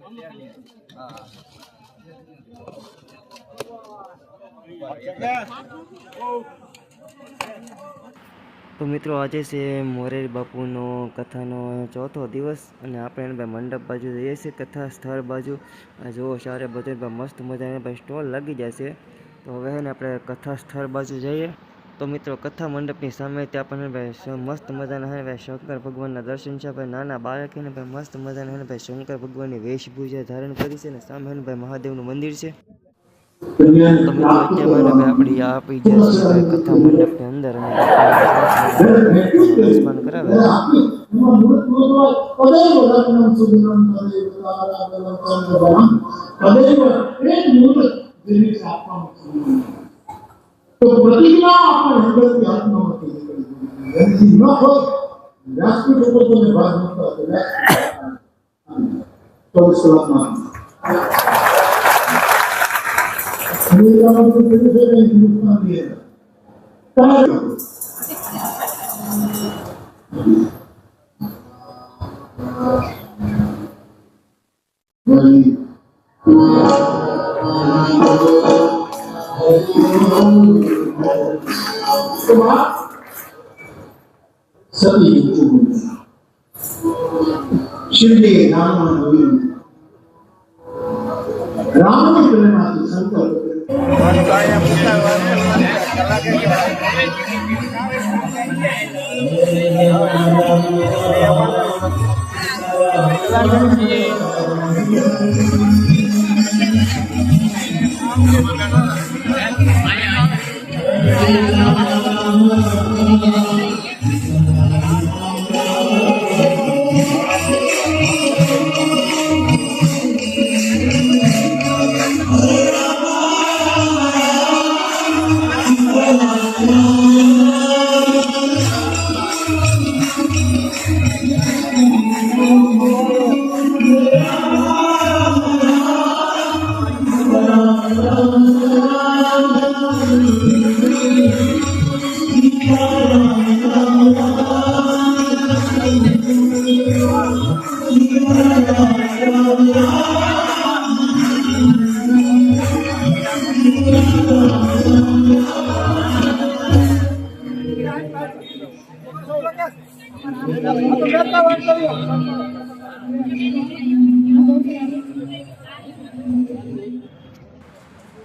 તો મિત્રો આજે છે મોરારી બાપુનો કથાનો ચોથો દિવસ અને આપણે ભાઈ મંડપ બાજુ જઈએ છીએ, કથા સ્થળ બાજુ. જુઓ સારે બધે મસ્ત મજાને ભાઈ સ્ટોલ લાગી જશે. તો હવે ને આપણે કથા સ્થળ બાજુ જઈએ. તો મિત્રો કથા મંડપની સામે ત્યાં આપણને ભાઈ મસ્ત મજાના હે ભાઈ શંકર ભગવાનના દર્શન છે. ભાઈ નાના બાળકને ભાઈ મસ્ત મજાના હે ભાઈ શંકર ભગવાનની વેશભૂષા ધારણ કરી છે ને સામે હે ભાઈ મહાદેવનું મંદિર છે. તો મિત્રો અત્યારે મને આપણી આપી ગયા છે ભાઈ કથા મંડપની અંદર અને દર્શન કરાવે. તો પ્રતિજ્ઞા આપણે અંદરથી આત્મામાંથી નીકળી ન હોય રાષ્ટ્રીય સંબંધોને ભાગ નહોતા તો સલામમાં અમેરિકામાં તો કેવું છે કે હિન્દુસ્તાન છે सभी शिवजी राम राम के प्रेम संकल्प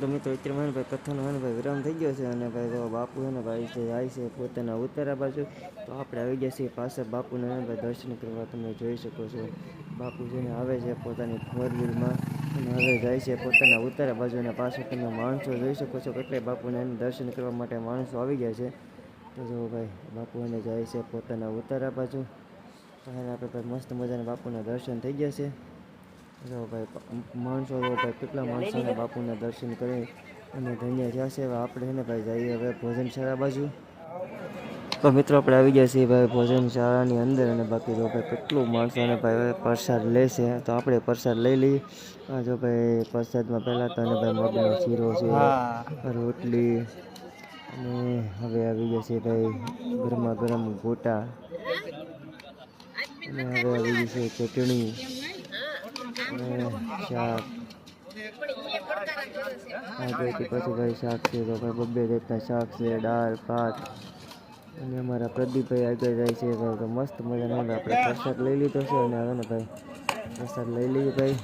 તો મિત્રો અત્યારે ભાઈ કથાનો ભાઈ વિરામ થઈ ગયો છે અને ભાઈ બાપુ ને ભાઈ છે જાય છે પોતાના ઉત્તરા બાજુ. તો આપણે આવી ગયા છીએ પાછા બાપુને ભાઈ દર્શન કરવા. તમે જોઈ શકો છો બાપુ જેને આવે છે પોતાની ફોર વ્હીલમાં અને હવે જાય છે પોતાના ઉત્તરા બાજુ. અને પાછળ તમે માણસો જોઈ શકો છો કેટલાય બાપુને દર્શન કરવા માટે માણસો આવી ગયા છે. તો જો ભાઈ બાપુ એને જાય છે પોતાના ઉત્તરા બાજુ. તો આપણે ભાઈ મસ્ત મજાના બાપુના દર્શન થઈ ગયા છે. જો ભાઈ માણસો ભાઈ કેટલા માણસોને બાપુના દર્શન કરી અને ધન્ય થયા છે. આપણે છે ને ભાઈ જઈએ હવે ભોજનશાળા બાજુ. તો મિત્રો આપણે આવી ગયા છીએ ભાઈ ભોજનશાળાની અંદર અને બાકી જો ભાઈ કેટલું માણસોને ભાઈ પ્રસાદ લેશે. તો આપણે પ્રસાદ લઈ લઈએ. જો ભાઈ પ્રસાદમાં પહેલાં તો ભાઈ મગનો શીરો છે, રોટલી અને હવે આવી ગયા છે ભાઈ ગરમા ગરમ ગોટા અને હવે આવી ગઈ છે ચટણી શાક. આગળથી પછી ભાઈ શાક છે તો ભાઈ બબ્બે રીતના શાક છે, દાળ ભાત અને અમારા પ્રદીપભાઈ આગળ જાય છે ભાઈ. તો મસ્ત મજાનો આપણે પ્રસાદ લઈ લીધો છે અને હવે ને ભાઈ પ્રસાદ લઈ લઈએ ભાઈ.